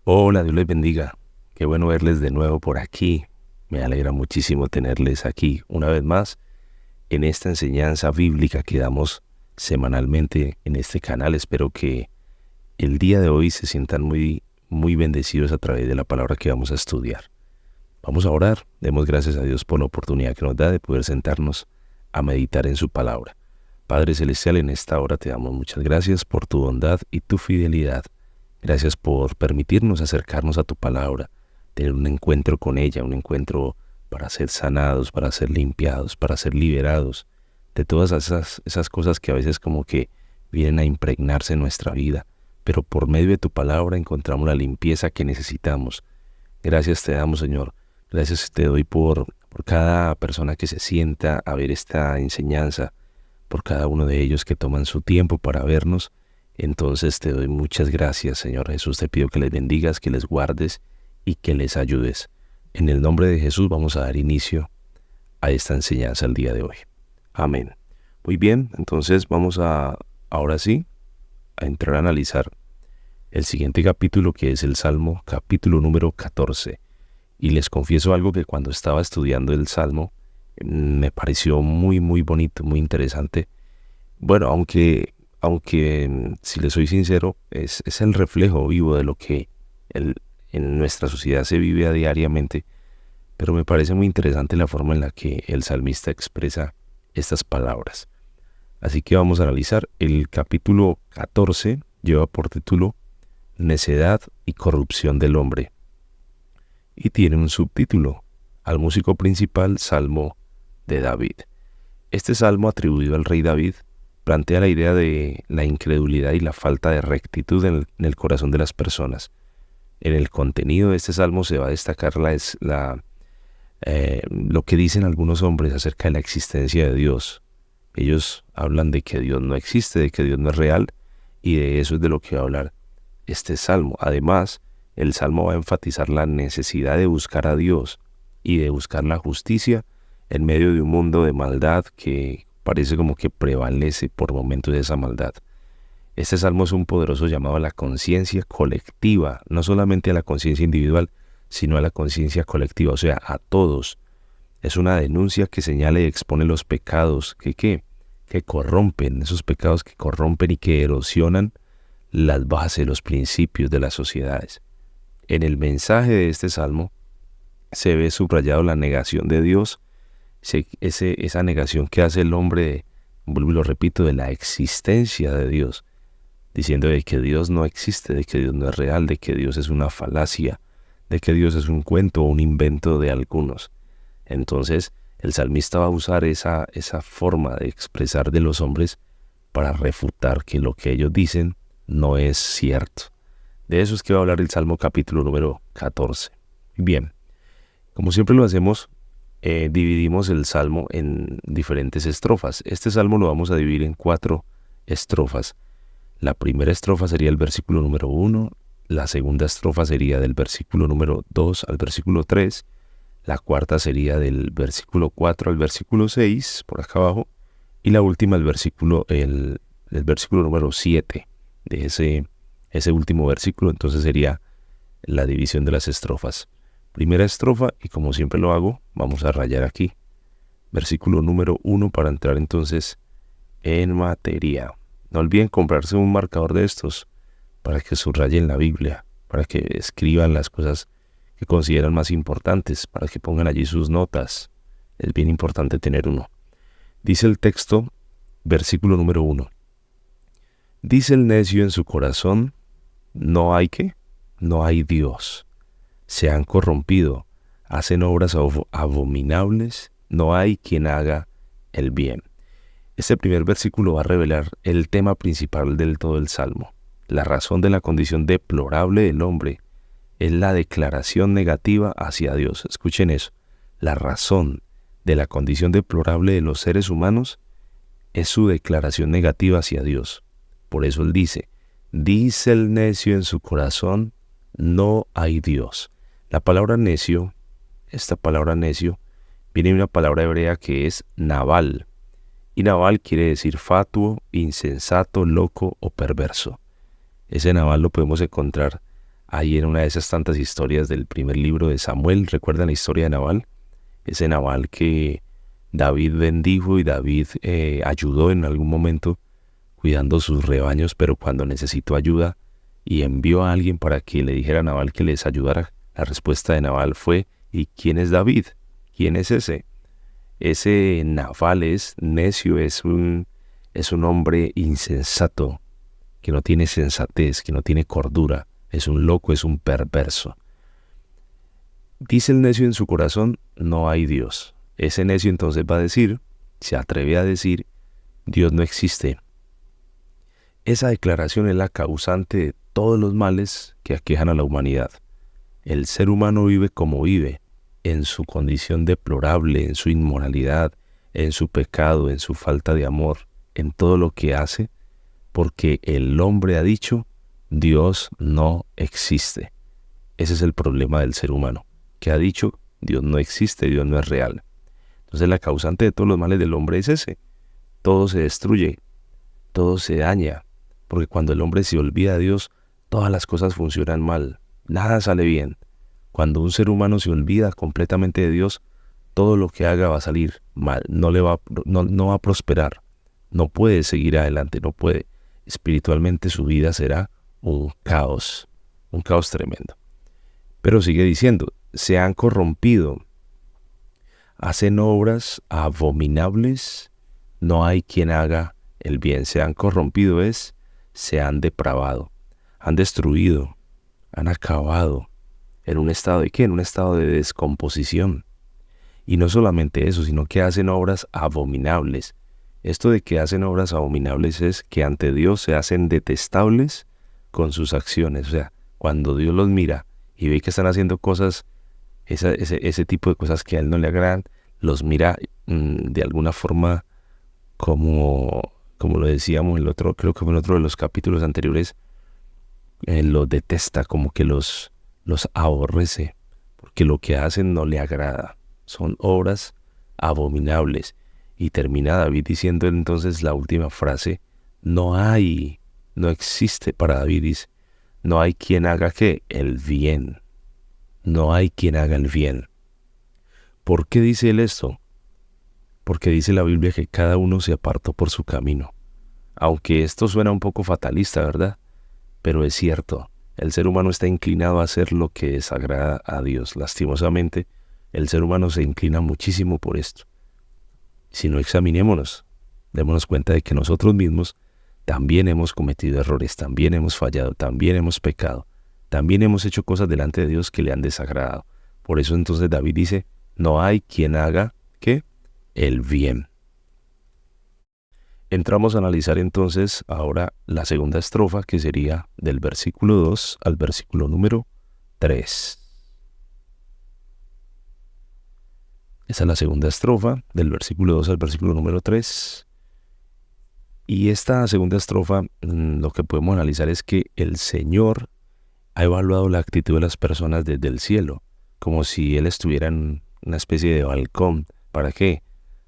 Hola, Dios les bendiga. Qué bueno verles de nuevo por aquí. Me alegra muchísimo tenerles aquí una vez más en esta enseñanza bíblica que damos semanalmente en este canal. Espero que el día de hoy se sientan muy bendecidos a través de la palabra que vamos a estudiar. Vamos a orar. Demos gracias a Dios por la oportunidad que nos da de poder sentarnos a meditar en su palabra. Padre Celestial, en esta hora te damos muchas gracias por tu bondad y tu fidelidad. Gracias por permitirnos acercarnos a tu palabra, tener un encuentro con ella, un encuentro para ser sanados, para ser limpiados, para ser liberados de todas esas cosas que a veces como que vienen a impregnarse en nuestra vida. Pero por medio de tu palabra encontramos la limpieza que necesitamos. Gracias te damos, Señor. Gracias te doy por cada persona que se sienta a ver esta enseñanza, por cada uno de ellos que toman su tiempo para vernos. Entonces te doy muchas gracias, Señor Jesús. Te pido que les bendigas, que les guardes y que les ayudes. En el nombre de Jesús vamos a dar inicio a esta enseñanza el día de hoy. Amén. Muy bien, entonces vamos ahora sí, a entrar a analizar el siguiente capítulo, que es el Salmo, capítulo número 14. Y les confieso algo, que cuando estaba estudiando el Salmo, me pareció muy bonito, muy interesante. Bueno, aunque si les soy sincero, es el reflejo vivo de lo que en nuestra sociedad se vive a diariamente, pero me parece muy interesante la forma en la que el salmista expresa estas palabras. Así que vamos a analizar. El capítulo 14 lleva por título Necedad y corrupción del hombre, y tiene un subtítulo: Al músico principal, Salmo de David. Este salmo, atribuido al rey David, plantea la idea de la incredulidad y la falta de rectitud en el corazón de las personas. En el contenido de este salmo se va a destacar lo que dicen algunos hombres acerca de la existencia de Dios. Ellos hablan de que Dios no existe, de que Dios no es real, y de eso es de lo que va a hablar este salmo. Además, el salmo va a enfatizar la necesidad de buscar a Dios y de buscar la justicia en medio de un mundo de maldad que parece como que prevalece por momentos de esa maldad. Este salmo es un poderoso llamado a la conciencia colectiva, no solamente a la conciencia individual, sino a la conciencia colectiva, o sea, a todos. Es una denuncia que señala y expone los pecados que corrompen, esos pecados que corrompen y que erosionan las bases, los principios de las sociedades. En el mensaje de este salmo se ve subrayado la negación de Dios, esa negación que hace el hombre, vuelvo y lo repito, de la existencia de Dios, diciendo de que Dios no existe, de que Dios no es real, de que Dios es una falacia, de que Dios es un cuento o un invento de algunos. Entonces, el salmista va a usar esa forma de expresar de los hombres para refutar que lo que ellos dicen no es cierto. De eso es que va a hablar el Salmo capítulo número 14. Bien, como siempre lo hacemos, dividimos el Salmo en diferentes estrofas. Este Salmo lo vamos a dividir en 4 estrofas. La primera estrofa sería el versículo número 1, la segunda estrofa sería del versículo número 2 al versículo 3, la cuarta sería del versículo 4 al versículo 6, por acá abajo, y la última el versículo número 7 de ese último versículo. Entonces sería la división de las estrofas. Primera estrofa, y como siempre lo hago, vamos a rayar aquí. Versículo número 1 para entrar entonces en materia. No olviden comprarse un marcador de estos para que subrayen la Biblia, para que escriban las cosas que consideran más importantes, para que pongan allí sus notas. Es bien importante tener uno. Dice el texto, versículo número 1. Dice el necio en su corazón, no hay Dios. Se han corrompido, hacen obras abominables, no hay quien haga el bien. Este primer versículo va a revelar el tema principal del todo el Salmo. La razón de la condición deplorable del hombre es la declaración negativa hacia Dios. Escuchen eso. La razón de la condición deplorable de los seres humanos es su declaración negativa hacia Dios. Por eso él dice el necio en su corazón, no hay Dios. La palabra necio, esta palabra necio, viene de una palabra hebrea que es naval. Y naval quiere decir fatuo, insensato, loco o perverso. Ese naval lo podemos encontrar Ahí en una de esas tantas historias del primer libro de Samuel, ¿recuerdan la historia de Nabal? Ese Nabal que David bendijo y David ayudó en algún momento cuidando sus rebaños, pero cuando necesitó ayuda y envió a alguien para que le dijera a Nabal que les ayudara, la respuesta de Nabal fue: ¿y quién es David? ¿Quién es ese? Ese Nabal es necio, es un hombre insensato, que no tiene sensatez, que no tiene cordura, es un loco, es un perverso. Dice el necio en su corazón: no hay Dios. Ese necio entonces va a decir, se atreve a decir: Dios no existe. Esa declaración es la causante de todos los males que aquejan a la humanidad. El ser humano vive como vive, en su condición deplorable, en su inmoralidad, en su pecado, en su falta de amor, en todo lo que hace, porque el hombre ha dicho: Dios no existe. Ese es el problema del ser humano, que ha dicho: Dios no existe, Dios no es real. Entonces la causante de todos los males del hombre es ese. Todo se destruye, todo se daña, porque cuando el hombre se olvida de Dios, todas las cosas funcionan mal, nada sale bien. Cuando un ser humano se olvida completamente de Dios, todo lo que haga va a salir mal, no va a prosperar, no puede seguir adelante, no puede. Espiritualmente su vida será un caos tremendo. Pero sigue diciendo: se han corrompido, hacen obras abominables, no hay quien haga el bien. Se han corrompido se han depravado, han destruido, han acabado. ¿En un estado de qué? En un estado de descomposición. Y no solamente eso, sino que hacen obras abominables. Esto de que hacen obras abominables es que ante Dios se hacen detestables con sus acciones. O sea, cuando Dios los mira y ve que están haciendo cosas, ese tipo de cosas que a Él no le agradan, los mira de alguna forma como lo decíamos creo que fue en otro de los capítulos anteriores, los detesta, como que los aborrece, porque lo que hacen no le agrada. Son obras abominables. Y termina David diciendo entonces la última frase: no existe para David, dice, no hay quien haga ¿qué? El bien. No hay quien haga el bien. ¿Por qué dice él esto? Porque dice la Biblia que cada uno se apartó por su camino. Aunque esto suena un poco fatalista, ¿verdad? Pero es cierto, el ser humano está inclinado a hacer lo que desagrada a Dios. Lastimosamente, el ser humano se inclina muchísimo por esto. Si no, examinémonos, démonos cuenta de que nosotros mismos también hemos cometido errores, también hemos fallado, también hemos pecado, también hemos hecho cosas delante de Dios que le han desagradado. Por eso entonces David dice: no hay quien haga ¿qué? El bien. Entramos a analizar entonces ahora la segunda estrofa, que sería del versículo 2 al versículo número 3. Esa es la segunda estrofa, del versículo 2 al versículo número 3. Y esta segunda estrofa, lo que podemos analizar es que el Señor ha evaluado la actitud de las personas desde el cielo, como si Él estuviera en una especie de balcón. ¿Para qué?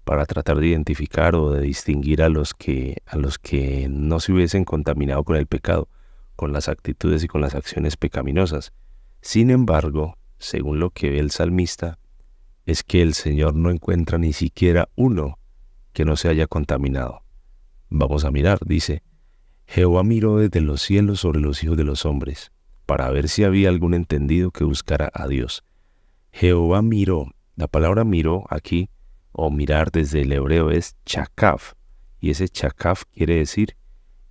Para tratar de identificar o de distinguir a los que no se hubiesen contaminado con el pecado, con las actitudes y con las acciones pecaminosas. Sin embargo, según lo que ve el salmista, es que el Señor no encuentra ni siquiera uno que no se haya contaminado. Vamos a mirar, dice: Jehová miró desde los cielos sobre los hijos de los hombres, para ver si había algún entendido que buscara a Dios. Jehová miró. La palabra miró aquí, o mirar desde el hebreo, es chakaf, y ese chakaf quiere decir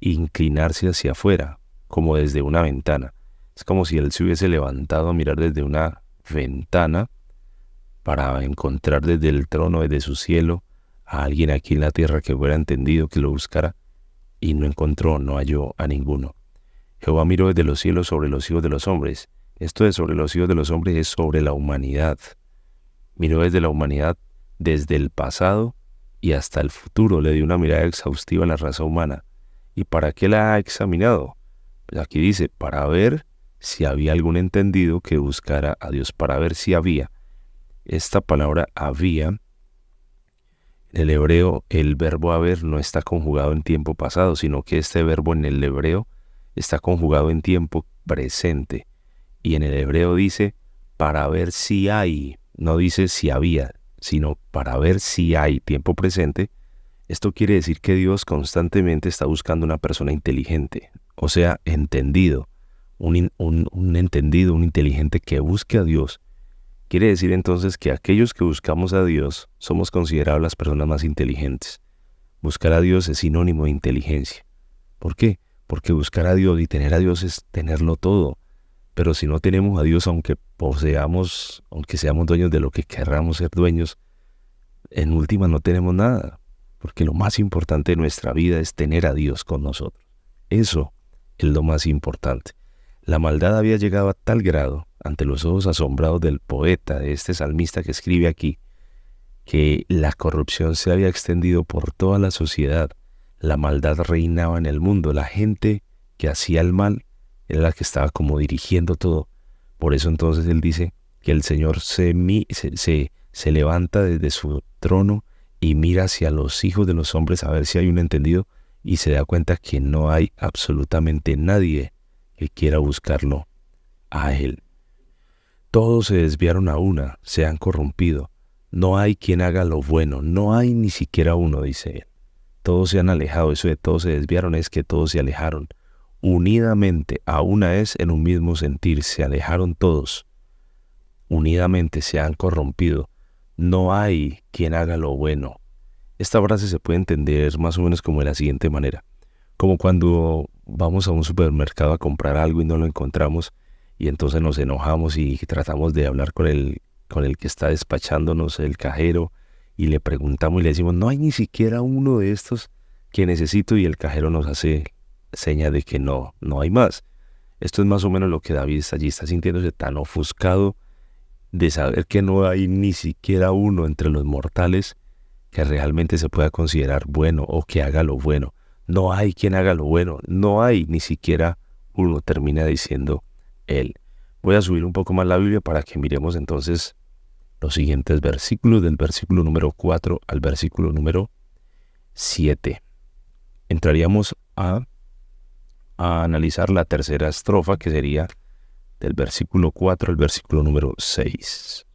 inclinarse hacia afuera, como desde una ventana. Es como si él se hubiese levantado a mirar desde una ventana para encontrar desde el trono, desde su cielo, a alguien aquí en la tierra que fuera entendido, que lo buscara, y no encontró, no halló a ninguno. Jehová miró desde los cielos sobre los hijos de los hombres. Esto de sobre los hijos de los hombres es sobre la humanidad. Miró desde la humanidad, desde el pasado y hasta el futuro. Le dio una mirada exhaustiva a la raza humana. ¿Y para qué la ha examinado? Pues aquí dice: para ver si había algún entendido que buscara a Dios, para ver si había. Esta palabra había, en el hebreo, el verbo haber no está conjugado en tiempo pasado, sino que este verbo en el hebreo está conjugado en tiempo presente. y en el hebreo dice para ver si hay, no dice si había, sino para ver si hay tiempo presente. Esto quiere decir que Dios constantemente está buscando una persona inteligente, o sea, entendido, un entendido, un inteligente que busque a Dios. Quiere decir entonces que aquellos que buscamos a Dios somos considerados las personas más inteligentes. Buscar a Dios es sinónimo de inteligencia. ¿Por qué? Porque buscar a Dios y tener a Dios es tenerlo todo. Pero si no tenemos a Dios, aunque poseamos, aunque seamos dueños de lo que querramos ser dueños, en última no tenemos nada. Porque lo más importante de nuestra vida es tener a Dios con nosotros. Eso es lo más importante. La maldad había llegado a tal grado, ante los ojos asombrados del poeta, de este salmista que escribe aquí, que la corrupción se había extendido por toda la sociedad. La maldad reinaba en el mundo. La gente que hacía el mal era la que estaba como dirigiendo todo. Por eso entonces él dice que el Señor se levanta desde su trono y mira hacia los hijos de los hombres a ver si hay un entendido, y se da cuenta que no hay absolutamente nadie que quiera buscarlo a él. Todos se desviaron a una, se han corrompido. No hay quien haga lo bueno, no hay ni siquiera uno, dice él. Todos se han alejado, eso de todos se desviaron es que todos se alejaron. Unidamente a una es en un mismo sentir, se alejaron todos. Unidamente se han corrompido. No hay quien haga lo bueno. Esta frase se puede entender más o menos como de la siguiente manera. Como cuando vamos a un supermercado a comprar algo y no lo encontramos, y entonces nos enojamos y tratamos de hablar con el que está despachándonos, el cajero, y le preguntamos y le decimos, no hay ni siquiera uno de estos que necesito, y el cajero nos hace seña de que no hay más. Esto es más o menos lo que David está allí, está sintiéndose tan ofuscado de saber que no hay ni siquiera uno entre los mortales que realmente se pueda considerar bueno o que haga lo bueno. No hay quien haga lo bueno, no hay ni siquiera uno, termina diciendo él. Voy a subir un poco más la Biblia para que miremos entonces los siguientes versículos, del versículo número 4 al versículo número 7. Entraríamos a analizar la tercera estrofa, que sería del versículo 4 al versículo número 6.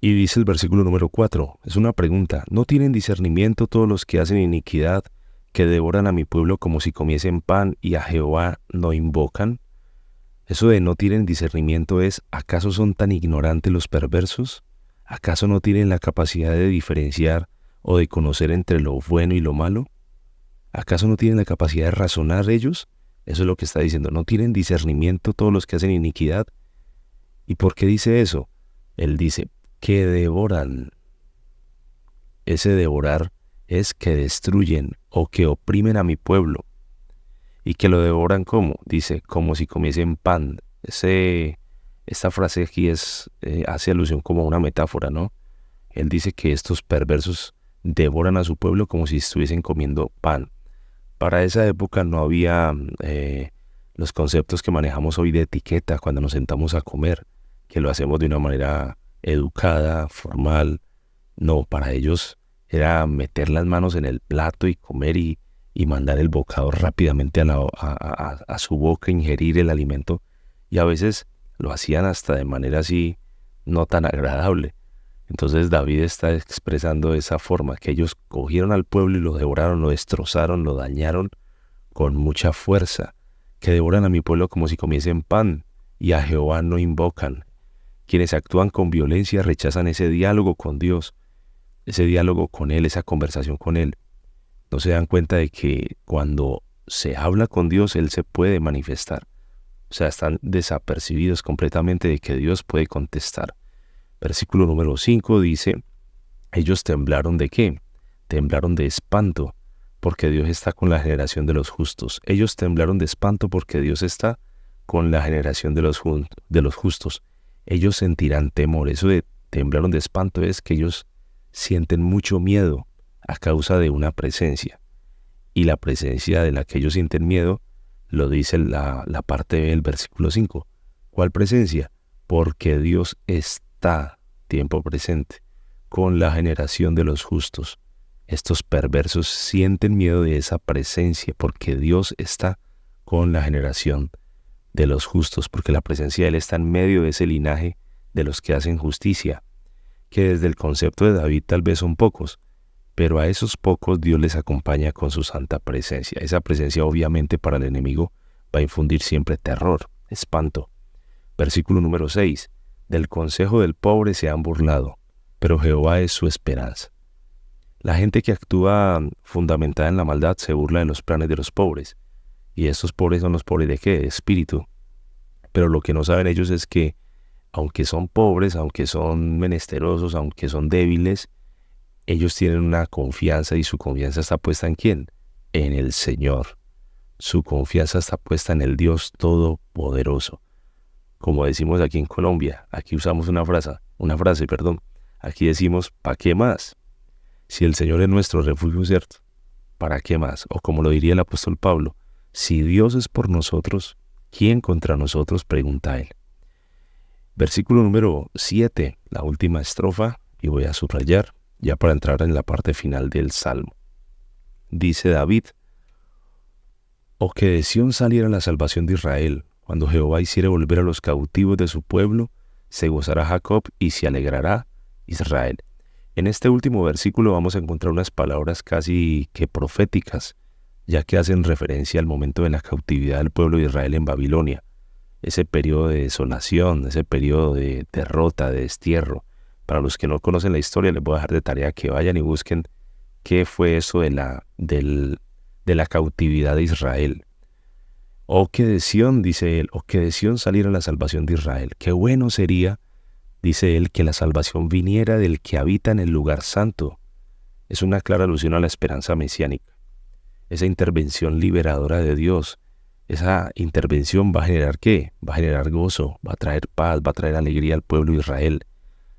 Y dice el versículo número 4, es una pregunta: ¿no tienen discernimiento todos los que hacen iniquidad, que devoran a mi pueblo como si comiesen pan, y a Jehová no invocan? Eso de no tienen discernimiento es, ¿acaso son tan ignorantes los perversos? ¿Acaso no tienen la capacidad de diferenciar o de conocer entre lo bueno y lo malo? ¿Acaso no tienen la capacidad de razonar ellos? Eso es lo que está diciendo, no tienen discernimiento todos los que hacen iniquidad. ¿Y por qué dice eso? Él dice, que devoran. Ese devorar es que destruyen o que oprimen a mi pueblo. ¿Y que lo devoran cómo? Dice, como si comiesen pan. Esta frase aquí hace alusión como a una metáfora, ¿no? Él dice que estos perversos devoran a su pueblo como si estuviesen comiendo pan. Para esa época no había los conceptos que manejamos hoy de etiqueta cuando nos sentamos a comer, que lo hacemos de una manera educada, formal. No, para ellos era meter las manos en el plato y comer y mandar el bocado rápidamente a su boca, ingerir el alimento, y a veces lo hacían hasta de manera así no tan agradable. Entonces David está expresando de esa forma, que ellos cogieron al pueblo y lo devoraron, lo destrozaron, lo dañaron con mucha fuerza, que devoran a mi pueblo como si comiesen pan, y a Jehová no invocan. Quienes actúan con violencia rechazan ese diálogo con Dios, ese diálogo con Él, esa conversación con Él. No se dan cuenta de que cuando se habla con Dios, Él se puede manifestar. O sea, están desapercibidos completamente de que Dios puede contestar. Versículo número 5 dice, ellos temblaron ¿de qué? Temblaron de espanto, porque Dios está con la generación de los justos. Ellos temblaron de espanto porque Dios está con la generación de los justos. Ellos sentirán temor. Eso de temblaron de espanto es que ellos sienten mucho miedo a causa de una presencia. Y la presencia de la que ellos sienten miedo lo dice la parte del versículo 5. ¿Cuál presencia? Porque Dios está, tiempo presente, con la generación de los justos. Estos perversos sienten miedo de esa presencia porque Dios está con la generación de los justos, porque la presencia de Él está en medio de ese linaje de los que hacen justicia, que desde el concepto de David tal vez son pocos, pero a esos pocos Dios les acompaña con su santa presencia. Esa presencia obviamente para el enemigo va a infundir siempre terror, espanto. Versículo número 6. Del consejo del pobre se han burlado, pero Jehová es su esperanza. La gente que actúa fundamentada en la maldad se burla de los planes de los pobres. Y estos pobres son los pobres ¿de qué? De espíritu. Pero lo que no saben ellos es que, aunque son pobres, aunque son menesterosos, aunque son débiles, ellos tienen una confianza y su confianza está puesta ¿en quién? En el Señor. Su confianza está puesta en el Dios Todopoderoso. Como decimos aquí en Colombia, aquí usamos una frase, aquí decimos, ¿para qué más? Si el Señor es nuestro refugio, ¿cierto? ¿Para qué más? O como lo diría el apóstol Pablo, si Dios es por nosotros, ¿quién contra nosotros? Pregunta él. Versículo número 7, la última estrofa, y voy a subrayar, ya para entrar en la parte final del Salmo. Dice David, «O que de Sión saliera la salvación de Israel, cuando Jehová hiciere volver a los cautivos de su pueblo, se gozará Jacob y se alegrará Israel». En este último versículo vamos a encontrar unas palabras casi que proféticas, ya que hacen referencia al momento de la cautividad del pueblo de Israel en Babilonia, ese periodo de desolación, ese periodo de derrota, de destierro. Para los que no conocen la historia, les voy a dejar de tarea que vayan y busquen qué fue eso de la cautividad de Israel. «O que de Sión», dice él, «o que de Sión saliera la salvación de Israel». Qué bueno sería, dice él, que la salvación viniera del que habita en el lugar santo. Es una clara alusión a la esperanza mesiánica. Esa intervención liberadora de Dios, esa intervención va a generar ¿qué? Va a generar gozo, va a traer paz, va a traer alegría al pueblo de Israel,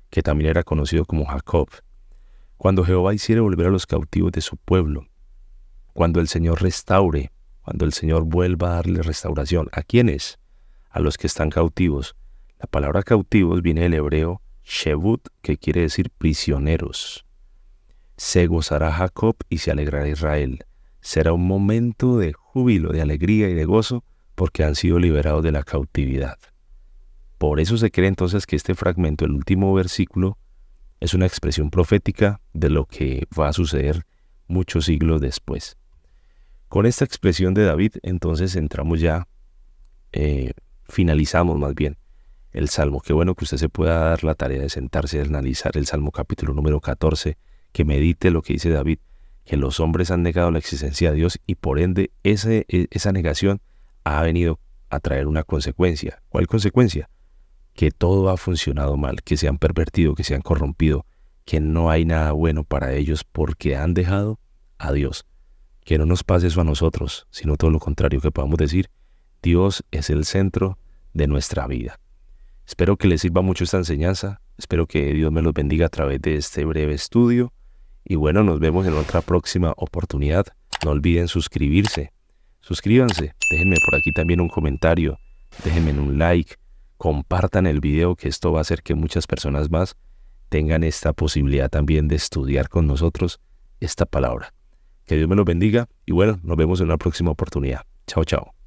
que también era conocido como Jacob. Cuando Jehová hiciere volver a los cautivos de su pueblo, cuando el Señor restaure, cuando el Señor vuelva a darle restauración. ¿A quiénes? A los que están cautivos. La palabra cautivos viene del hebreo shebut, que quiere decir prisioneros. Se gozará Jacob y se alegrará Israel. Será un momento de júbilo, de alegría y de gozo, porque han sido liberados de la cautividad. Por eso se cree entonces que este fragmento, el último versículo, es una expresión profética de lo que va a suceder muchos siglos después. Con esta expresión de David, entonces entramos ya, finalizamos más bien el Salmo. Qué bueno que usted se pueda dar la tarea de sentarse a analizar el Salmo capítulo número 14, que medite lo que dice David, que los hombres han negado la existencia de Dios y por ende esa negación ha venido a traer una consecuencia. ¿Cuál consecuencia? Que todo ha funcionado mal, que se han pervertido, que se han corrompido, que no hay nada bueno para ellos porque han dejado a Dios. Que no nos pase eso a nosotros, sino todo lo contrario, que podamos decir, Dios es el centro de nuestra vida. Espero que les sirva mucho esta enseñanza, espero que Dios me los bendiga a través de este breve estudio, y bueno, nos vemos en otra próxima oportunidad. No olviden suscribirse, suscríbanse, déjenme por aquí también un comentario, déjenme un like, compartan el video, que esto va a hacer que muchas personas más tengan esta posibilidad también de estudiar con nosotros esta palabra. Que Dios me los bendiga y bueno, nos vemos en una próxima oportunidad. Chao, chao.